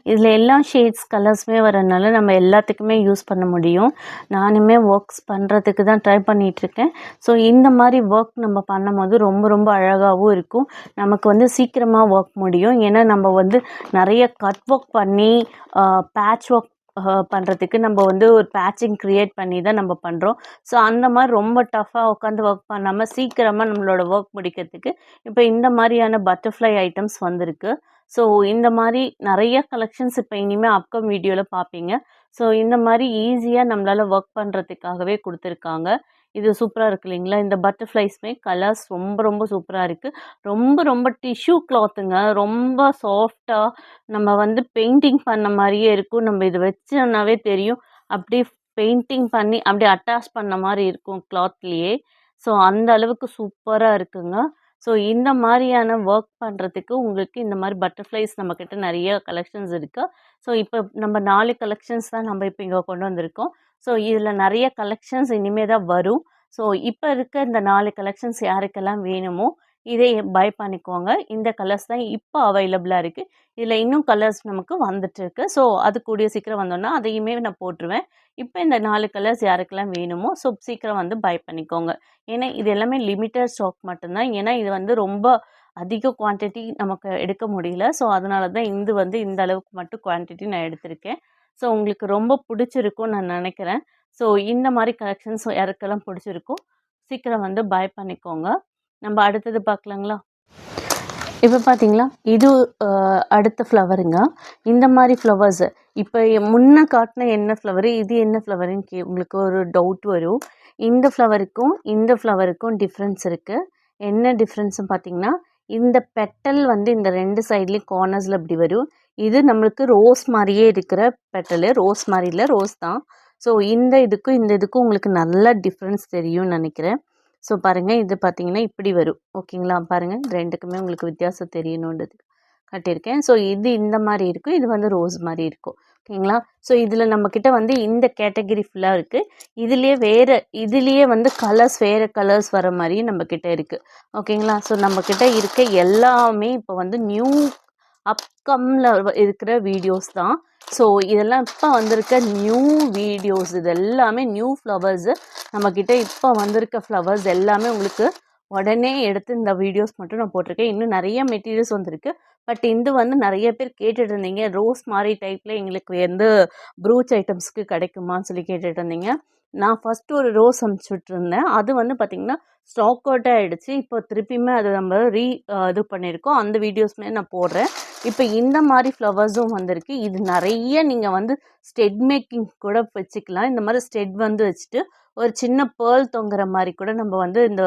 இதில் எல்லா ஷேட்ஸ் கலர்ஸுமே வரனால நம்ம எல்லாத்துக்குமே யூஸ் பண்ண முடியும். நானுமே ஒர்க்ஸ் பண்ணுறதுக்கு தான் ட்ரை பண்ணிகிட்ருக்கேன். ஸோ இந்த மாதிரி ஒர்க் நம்ம பண்ணும்போது ரொம்ப ரொம்ப அழகாகவும் இருக்கும். நமக்கு வந்து சீக்கிரமாக ஒர்க் முடியும். ஏன்னா நம்ம வந்து நிறைய கட் ஒர்க் பண்ணி பேட்ச் ஒர்க் பண்ணுறதுக்கு நம்ம வந்து ஒரு பேட்சிங் க்ரியேட் பண்ணி தான் நம்ம பண்ணுறோம். ஸோ அந்த மாதிரி ரொம்ப டஃப்பாக உட்காந்து ஒர்க் பண்ணாமல் சீக்கிரமாக நம்மளோட ஒர்க் முடிக்கிறதுக்கு இப்போ இந்த மாதிரியான பட்டர்ஃப்ளை ஐட்டம்ஸ் வந்திருக்கு. ஸோ இந்த மாதிரி நிறைய கலெக்ஷன்ஸ் இப்போ இனிமேல் அப்கம் வீடியோவில் பார்ப்பீங்க. ஸோ இந்த மாதிரி ஈஸியாக நம்மளால் ஒர்க் பண்ணுறதுக்காகவே கொடுத்துருக்காங்க. இது சூப்பராக இருக்கு இல்லைங்களா? இந்த பட்டர்ஃப்ளைஸ்மே கலர்ஸ் ரொம்ப ரொம்ப சூப்பராக இருக்குது. ரொம்ப ரொம்ப டிஷ்யூ கிளாத்துங்க. ரொம்ப சாஃப்டாக நம்ம வந்து பெயிண்டிங் பண்ண மாதிரியே இருக்கும். நம்ம இதை வச்சோம்னாவே தெரியும். அப்படியே பெயிண்டிங் பண்ணி அப்படியே அட்டாச் பண்ண மாதிரி இருக்கும் கிளாத்லேயே. ஸோ அந்த அளவுக்கு சூப்பராக இருக்குங்க. ஸோ இந்த மாதிரியான ஒர்க் பண்ணுறதுக்கு உங்களுக்கு இந்த மாதிரி பட்டர்ஃப்ளைஸ் நம்மக்கிட்ட நிறைய கலெக்ஷன்ஸ் இருக்குது. ஸோ இப்போ நம்ம 4 கலெக்ஷன்ஸ் தான் நம்ம இப்போ இங்கே கொண்டு வந்திருக்கோம். ஸோ இதில் நிறைய கலெக்ஷன்ஸ் இனிமே தான் வரும். ஸோ இப்போ இருக்க இந்த 4 கலெக்ஷன்ஸ் யாருக்கெல்லாம் வேணுமோ இதை பை பண்ணிக்கோங்க. இந்த கலர்ஸ் தான் இப்போ அவைலபிளாக இருக்குது. இதில் இன்னும் கலர்ஸ் நமக்கு வந்துட்டுருக்கு. ஸோ அது கூடிய சீக்கிரம் வந்தோன்னா அதையுமே நான் போட்டுருவேன். இப்போ இந்த 4 கலர்ஸ் யாருக்கெல்லாம் வேணுமோ ஸோ சீக்கிரம் வந்து பை பண்ணிக்கோங்க. ஏன்னா இது எல்லாமே லிமிட்டட் ஸ்டாக் மட்டும்தான். ஏன்னா இது வந்து ரொம்ப அதிக குவான்டிட்டி நமக்கு எடுக்க முடியல. ஸோ அதனால தான் இது வந்து இந்த அளவுக்கு மட்டும் குவான்டிட்டி நான் எடுத்திருக்கேன். ஸோ உங்களுக்கு ரொம்ப பிடிச்சிருக்கும்னு நான் நினைக்கிறேன். ஸோ இந்த மாதிரி கலெக்ஷன்ஸ் யாருக்கெல்லாம் பிடிச்சிருக்கோ சீக்கிரம் வந்து பை பண்ணிக்கோங்க. நம்ம அடுத்தது பார்க்கலாங்களா? இப்போ பார்த்தீங்களா, இது அடுத்த ஃப்ளவருங்க. இந்த மாதிரி ஃப்ளவர்ஸு இப்போ முன்ன காட்டின என்ன ஃப்ளவரு, இது என்ன ஃப்ளவருன்னு உங்களுக்கு ஒரு டவுட் வரும். இந்த ஃப்ளவருக்கும் டிஃப்ரென்ஸ் இருக்குது. என்ன டிஃப்ரென்ஸ்னு பார்த்தீங்கன்னா, இந்த பெட்டல் வந்து இந்த 2 சைட்லேயும் கார்னர்ஸில் இப்படி வரும். இது நம்மளுக்கு ரோஸ் மாதிரியே இருக்கிற பெட்டலு. ரோஸ் மாதிரி இல்லை, ரோஸ் தான். ஸோ இந்த இதுக்கும் உங்களுக்கு நல்ல டிஃப்ரென்ஸ் தெரியும்னு நினைக்கிறேன். ஸோ பாருங்கள், இது பார்த்தீங்கன்னா இப்படி வரும். ஓகேங்களா? பாருங்கள், ரெண்டுக்குமே உங்களுக்கு வித்தியாசம் தெரியணுன்றது காட்டியிருக்கேன். ஸோ இது இந்த மாதிரி இருக்கும், இது வந்து ரோஸ் மாதிரி இருக்கும். ஓகேங்களா? ஸோ இதில் நம்மக்கிட்ட வந்து இந்த கேட்டகிரி ஃபுல்லாக இருக்குது. இதுலேயே வந்து வேறு கலர்ஸ் வர மாதிரியும் நம்மக்கிட்ட இருக்குது. ஓகேங்களா? ஸோ நம்மக்கிட்ட இருக்க எல்லாமே இப்போ வந்து நியூ அப்கமில் இருக்கிற வீடியோஸ் தான். ஸோ இதெல்லாம் இப்போ வந்திருக்க நியூ வீடியோஸ். இது எல்லாமே நியூ ஃப்ளவர்ஸு. நம்மக்கிட்ட இப்போ வந்திருக்க ஃப்ளவர்ஸ் எல்லாமே உங்களுக்கு உடனே எடுத்து இந்த வீடியோஸ் மட்டும் நான் போட்டிருக்கேன். இன்னும் நிறைய மெட்டீரியல்ஸ் வந்திருக்கு. பட் இது வந்து நிறைய பேர் கேட்டுட்டு இருந்தீங்க, ரோஸ் மாதிரி டைப்பில் எங்களுக்கு வந்து ப்ரூச் ஐட்டம்ஸ்க்கு கிடைக்குமான்னு சொல்லி கேட்டுட்டு இருந்தீங்க. நான் ஃபஸ்ட்டு ஒரு ரோஸ் அனுப்பிச்சுட்ருந்தேன். அது வந்து பார்த்திங்கன்னா ஸ்டாக் அவுட் ஆகிடுச்சு. இப்போ திருப்பியுமே அது நம்ம இது பண்ணியிருக்கோம். அந்த வீடியோஸ்மே நான் போடுறேன். இப்போ இந்த மாதிரி ஃப்ளவர்ஸும் வந்திருக்கு. இது நிறைய நீங்கள் வந்து ஸ்டெட் மேக்கிங் கூட வச்சுக்கலாம். இந்த மாதிரி ஸ்டெட் வந்து வச்சுட்டு ஒரு சின்ன பேர்ல் தொங்குற மாதிரி கூட நம்ம வந்து இந்த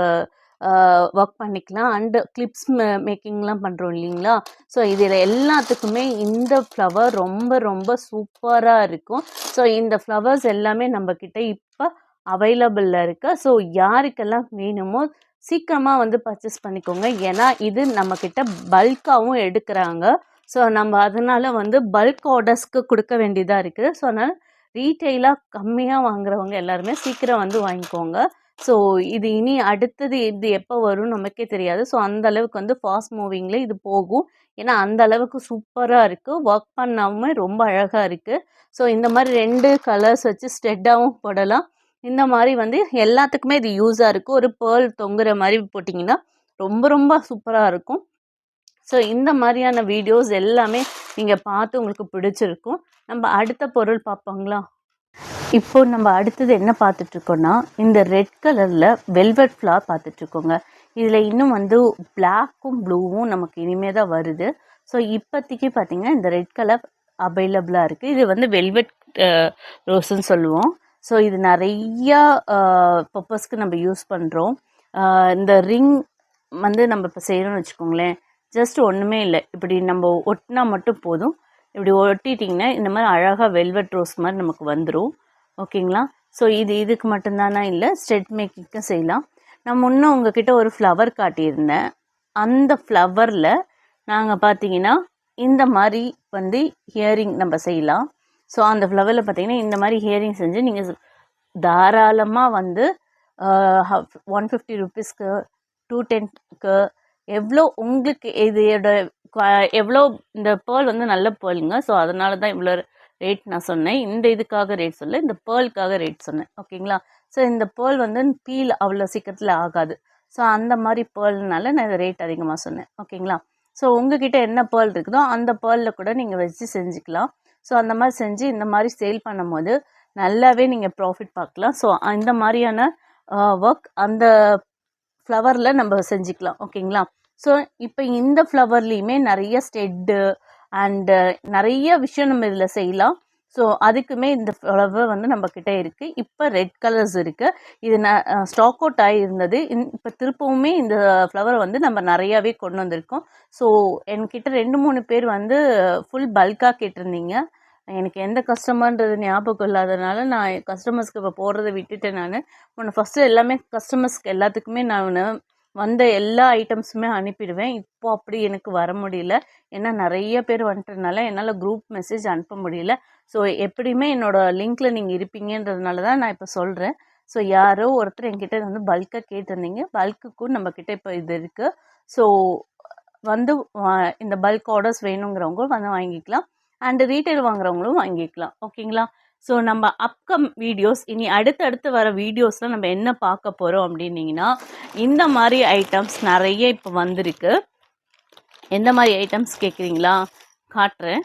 ஒர்க் பண்ணிக்கலாம். அண்டு கிளிப்ஸ் மேக்கிங்லாம் பண்ணுறோம் இல்லைங்களா? ஸோ இதில் எல்லாத்துக்குமே இந்த ஃப்ளவர் ரொம்ப ரொம்ப சூப்பராக இருக்கும். ஸோ இந்த ஃப்ளவர்ஸ் எல்லாமே நம்மக்கிட்ட இப்போ அவைலபிளில் இருக்குது. ஸோ யாருக்கெல்லாம் வேணுமோ சீக்கிரமாக வந்து பர்ச்சேஸ் பண்ணிக்கோங்க. ஏன்னா இது நம்மக்கிட்ட பல்காகவும் எடுக்கிறாங்க. ஸோ நம்ம அதனால் வந்து பல்க் ஆர்டர்ஸ்க்கு கொடுக்க வேண்டியதாக இருக்குது. ஸோ அதனால் ரீட்டெயிலாக கம்மியாக வாங்குறவங்க எல்லாருமே சீக்கிரம் வந்து வாங்கிக்கோங்க. ஸோ இது இனி அடுத்தது இது எப்போ வரும்னு நமக்கே தெரியாது. ஸோ அந்த அளவுக்கு வந்து ஃபாஸ்ட் மூவிங்கில் இது போகும். ஏன்னா அந்த அளவுக்கு சூப்பராக இருக்குது. ஒர்க் பண்ணாமல் ரொம்ப அழகாக இருக்குது. ஸோ இந்த மாதிரி 2 கலர்ஸ் வச்சு ஸ்டெட்டாகவும் போடலாம். இந்த மாதிரி வந்து எல்லாத்துக்குமே இது யூஸாக இருக்கும். ஒரு பேர்ல் தொங்குற மாதிரி போட்டிங்கன்னா ரொம்ப ரொம்ப சூப்பராக இருக்கும். ஸோ இந்த மாதிரியான வீடியோஸ் எல்லாமே நீங்கள் பார்த்து உங்களுக்கு பிடிச்சிருக்கும். நம்ம அடுத்த பொருள் பார்ப்போங்களா? இப்போ நம்ம அடுத்தது என்ன பார்த்துட்ருக்கோன்னா, இந்த ரெட் கலரில் வெல்வெட் ஃப்ளவர் பார்த்துட்ருக்கோங்க. இதில் இன்னும் வந்து பிளாக்கும் ப்ளூவும் நமக்கு இனிமேல் தான் வருது. ஸோ இப்போதைக்கு பார்த்திங்கன்னா இந்த ரெட் கலர் அவைலபிளாக இருக்குது. இது வந்து வெல்வெட் ரோஸ்ன்னு சொல்லுவோம். ஸோ இது நிறையா பர்பஸ்க்கு நம்ம யூஸ் பண்ணுறோம். இந்த ரிங் வந்து நம்ம இப்போ செய்கிறோன்னு வச்சுக்கோங்களேன். ஜஸ்ட் ஒன்றுமே இல்லை, இப்படி நம்ம ஒட்டினா மட்டும் போதும். இப்படி ஒட்டிட்டிங்கன்னா இந்த மாதிரி அழகாக வெல்வெட் ரோஸ் மாதிரி நமக்கு வந்துடும். ஓகேங்களா? ஸோ இதுக்கு மட்டும்தானா இல்லை, ஸ்டெட் மேக்கிங்க்கும் செய்யலாம். நான் முன்னே உங்ககிட்ட ஒரு ஃப்ளவர் காட்டியிருந்தேன். அந்த ஃப்ளவரில் நாங்கள் பார்த்தீங்கன்னா இந்த மாதிரி வந்து ஹியரிங் நம்ம செய்யலாம். ஸோ அந்த ஃப்ளவரில் பார்த்தீங்கன்னா இந்த மாதிரி ஹியரிங் செஞ்சு நீங்கள் தாராளமாக வந்து 150 ருபீஸ்க்கு 210க்கு எவ்வளோ உங்களுக்கு இதோட எவ்வளோ இந்த பேர்ல் வந்து நல்ல பேர்லுங்க. ஸோ அதனால தான் இவ்வளோ ரேட் நான் சொன்னேன். இந்த இதுக்காக ரேட் சொல்ல, இந்த பேர்லுக்காக ரேட் சொன்னேன். ஓகேங்களா? ஸோ இந்த பேர்ல் வந்து பீல் அவ்வளோ சீக்கிரத்தில் ஆகாது. ஸோ அந்த மாதிரி பேர்ல்னால நான் இந்த ரேட் அதிகமாக சொன்னேன். ஓகேங்களா? ஸோ உங்ககிட்ட என்ன பேர்ல் இருக்குதோ அந்த பேர்லில் கூட நீங்கள் வச்சு செஞ்சுக்கலாம். ஸோ அந்த மாதிரி செஞ்சு இந்த மாதிரி சேல் பண்ணும்போது நல்லாவே நீங்கள் ப்ராஃபிட் பார்க்கலாம். ஸோ இந்த மாதிரியான ஒர்க் அந்த ஃப்ளவரில் நம்ம செஞ்சுக்கலாம். ஓகேங்களா? ஸோ இப்போ இந்த ஃப்ளவர்லேயுமே நிறைய ஸ்டெட்டு அண்டு நிறைய விஷயம் நம்ம இதில் செய்யலாம். ஸோ அதுக்குமே இந்த ஃப்ளவர் வந்து நம்மக்கிட்ட இருக்குது. இப்போ ரெட் கலர்ஸ் இருக்குது. இது ஸ்டாக் அவுட் ஆகியிருந்தது. இப்போ திருப்பவுமே இந்த ஃப்ளவர் வந்து நம்ம நிறையாவே கொண்டு வந்திருக்கோம். ஸோ என்கிட்ட 2-3 பேர் வந்து ஃபுல் பல்காக கேட்டிருந்தீங்க. எனக்கு எந்த கஸ்டமர்ன்றது ஞாபகம் இல்லாதனால நான் கஸ்டமர்ஸ்க்கு இப்போ போடுறத விட்டுட்டேன். நான் ஃபஸ்ட்டு எல்லாமே கஸ்டமர்ஸ்க்கு எல்லாத்துக்குமே நான் வந்த எல்லா ஐட்டம்ஸுமே அனுப்பிடுவேன். இப்போ அப்படி எனக்கு வர முடியல. ஏன்னா நிறைய பேர் வந்துட்டதுனால என்னால் குரூப் மெசேஜ் அனுப்ப முடியல. ஸோ எப்படியுமே என்னோடய லிங்க்கில் நீங்கள் இருப்பீங்கன்றதுனால தான் நான் இப்போ சொல்கிறேன். ஸோ யாரோ ஒருத்தர் என்கிட்ட வந்து பல்காக கேட்டிருந்தீங்க. பல்க்குக்கும் நம்மக்கிட்ட இப்போ இது இருக்குது. ஸோ வந்து இந்த பல்க் ஆர்டர்ஸ் வேணுங்கிறவங்க வந்து வாங்கிக்கலாம். அண்டு ரீட்டைல் வாங்குறவங்களும் வாங்கிக்கலாம். ஓகேங்களா? ஸோ நம்ம அப்கம் வீடியோஸ் இனி அடுத்தடுத்து வர வீடியோஸில் நம்ம என்ன பார்க்க போகிறோம் அப்படின்னிங்கன்னா, இந்த மாதிரி ஐட்டம்ஸ் நிறைய இப்போ வந்திருக்கு. எந்த மாதிரி ஐட்டம்ஸ் கேட்குறீங்களா? காட்டுறேன்.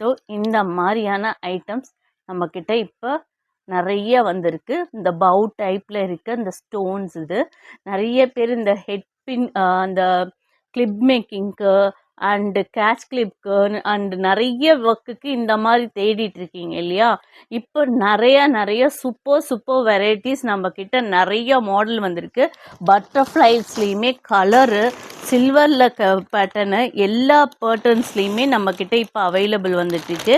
ஸோ இந்த மாதிரியான ஐட்டம்ஸ் நம்மக்கிட்ட இப்போ நிறைய வந்திருக்கு. இந்த பவு டைப்பில் இருக்க இந்த ஸ்டோன்ஸ் இது நிறைய பேர் இந்த ஹெட் பின் அந்த கிளிப் மேக்கிங்க்கு அண்டு கேட்ச் கிளிப்க்கு அண்டு நிறைய ஒர்க்குக்கு இந்த மாதிரி தேடிட்டு இருக்கீங்க இல்லையா? இப்போ நிறைய சூப்பர் வெரைட்டிஸ் நம்மக்கிட்ட நிறைய மாடல் வந்திருக்கு. பட்டர்ஃப்ளைஸ்லேயுமே கலரு சில்வரில் பேட்டர்னு எல்லா பேட்டர்ன்ஸ்லேயுமே நம்மக்கிட்ட இப்போ அவைலபிள் வந்துட்டு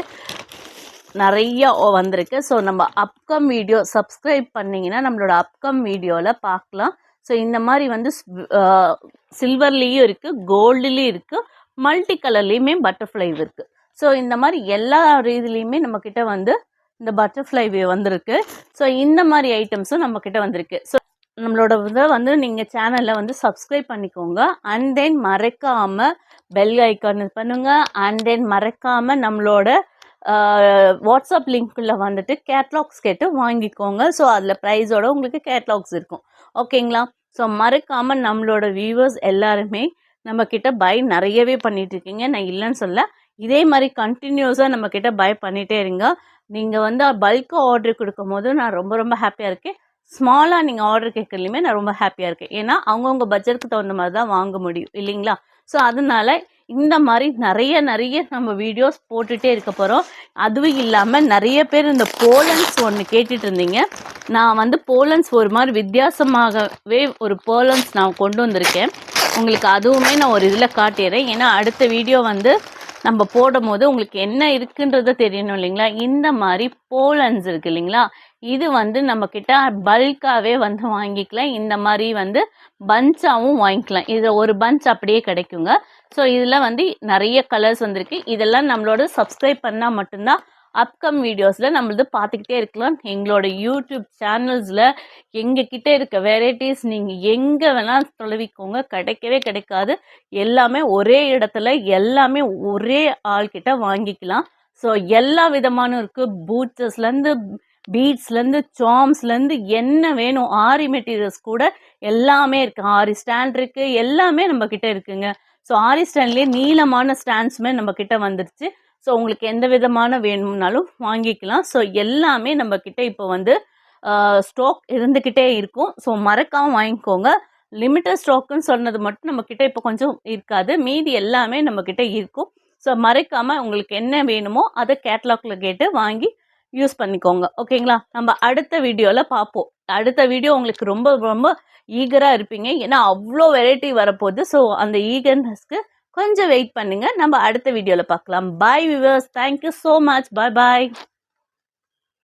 நிறைய வந்திருக்கு. ஸோ நம்ம அப்கம் வீடியோ சப்ஸ்கிரைப் பண்ணிங்கன்னா நம்மளோட அப்கம் வீடியோவில் பார்க்கலாம். ஸோ இந்த மாதிரி வந்து சில்வர்லேயும் இருக்குது, கோல்டுலேயும் இருக்குது, மல்டி கலர்லேயுமே பட்டர்ஃப்ளை இருக்குது. ஸோ இந்த மாதிரி எல்லா இதுலேயுமே நம்மக்கிட்ட வந்து இந்த பட்டர்ஃப்ளை வந்திருக்கு. ஸோ இந்த மாதிரி ஐட்டம்ஸும் நம்மக்கிட்ட வந்திருக்கு. ஸோ நம்மளோட இதை வந்து நீங்கள் சேனலில் வந்து சப்ஸ்கிரைப் பண்ணிக்கோங்க. அண்ட் தென் மறக்காமல் பெல் ஐக்கான் பண்ணுங்கள். அண்ட் தென் மறக்காமல் நம்மளோட வாட்ஸ்அப் லிங்க்குள்ளே வந்துட்டு கேட்லாக்ஸ் கேட்டு வாங்கிக்கோங்க. ஸோ அதில் ப்ரைஸோட உங்களுக்கு கேட்லாக்ஸ் இருக்கும். ஓகேங்களா? ஸோ மறக்காமல் நம்மளோட வியூவர்ஸ் எல்லாருமே நம்மக்கிட்ட பை நிறையவே பண்ணிகிட்ருக்கீங்க. நான் இல்லைன்னு சொல்ல. இதே மாதிரி கண்டினியூஸாக நம்மக்கிட்ட பை பண்ணிகிட்டே இருங்க. நீங்கள் வந்து பல்காக ஆர்டர் கொடுக்கும் போது நான் ரொம்ப ஹாப்பியாக இருக்கேன். ஸ்மாலாக நீங்கள் ஆர்டர் கேட்குறதுலையுமே நான் ரொம்ப ஹாப்பியாக இருக்கேன். ஏன்னா அவங்கவுங்க பட்ஜெட்டுக்கு தகுந்த மாதிரி தான் வாங்க முடியும் இல்லைங்களா? ஸோ அதனால் இந்த மாதிரி நிறைய நம்ம வீடியோஸ் போட்டுகிட்டே இருக்க போகிறோம். அதுவும் இல்லாமல் நிறைய பேர் இந்த போலன்ஸ் ஒன்று கேட்டுட்டு இருந்தீங்க. நான் வந்து போலன்ஸ் ஒரு மாதிரி வித்தியாசமாகவே ஒரு போலன்ஸ் நான் கொண்டு வந்திருக்கேன். உங்களுக்கு அதுவுமே நான் ஒரு இதில் காட்டிடுறேன். ஏன்னா அடுத்த வீடியோ வந்து நம்ம போடும் போது உங்களுக்கு என்ன இருக்குன்றத தெரியணும் இல்லைங்களா. இந்த மாதிரி போலன்ஸ் இருக்கு இல்லைங்களா, இது வந்து நம்ம கிட்ட பல்காவே வந்து வாங்கிக்கலாம். இந்த மாதிரி வந்து பஞ்சாவும் வாங்கிக்கலாம். இது ஒரு பஞ்ச் அப்படியே கிடைக்குங்க. ஸோ இதில் வந்து நிறைய கலர்ஸ் வந்திருக்கு. இதெல்லாம் நம்மளோட சப்ஸ்கிரைப் பண்ணால் மட்டும்தான் அப்கம் வீடியோஸில் நம்மளது பார்த்துக்கிட்டே இருக்கலாம். எங்களோட யூடியூப் சேனல்ஸில் எங்ககிட்ட இருக்க வெரைட்டிஸ் நீங்கள் எங்கே வேணால் தொலைவிக்கோங்க, கிடைக்கவே கிடைக்காது. எல்லாமே ஒரே இடத்துல எல்லாமே ஒரே ஆள்கிட்ட வாங்கிக்கலாம். ஸோ எல்லா விதமான இருக்குது. பூட்ஸஸ்லேருந்து பீட்ஸ்லேருந்து சாம்ஸ்லேருந்து என்ன வேணும், ஆரி மெட்டீரியல்ஸ் கூட எல்லாமே இருக்குது. ஆரி ஸ்டாண்ட் இருக்குது, எல்லாமே நம்ம கிட்ட இருக்குங்க. ஸோ ஆரி ஸ்டாண்ட்லேயே நீளமான ஸ்டாண்ட்ஸுமே நம்ம கிட்ட வந்துருச்சு. ஸோ உங்களுக்கு எந்த விதமான வேணும்னாலும் வாங்கிக்கலாம். ஸோ எல்லாமே நம்ம கிட்ட இப்போ வந்து ஸ்டாக் இருந்துக்கிட்டே இருக்கும். ஸோ மறக்காமல் வாங்கிக்கோங்க. லிமிட்டட் ஸ்டாக்குன்னு சொன்னது மட்டும் நம்ம கிட்ட இப்போ கொஞ்சம் இருக்காது, மீதி எல்லாமே நம்ம கிட்ட இருக்கும். ஸோ மறக்காமல் உங்களுக்கு என்ன வேணுமோ அதை கேட்லாகில் கேட்டு வாங்கி யூஸ் பண்ணிக்கோங்க. ஓகேங்களா, நம்ம அடுத்த வீடியோவில் பார்ப்போம். அடுத்த வீடியோ உங்களுக்கு ரொம்ப ரொம்ப ஈகராக இருப்பீங்க. ஏன்னா அவ்வளோ வெரைட்டி வரப்போகுது. ஸோ அந்த ஈகர்னஸ்க்கு கொஞ்சம் வெயிட் பண்ணுங்க. நம்ம அடுத்த வீடியோவில் பார்க்கலாம். Bye viewers, thank you so much. Bye பாய்.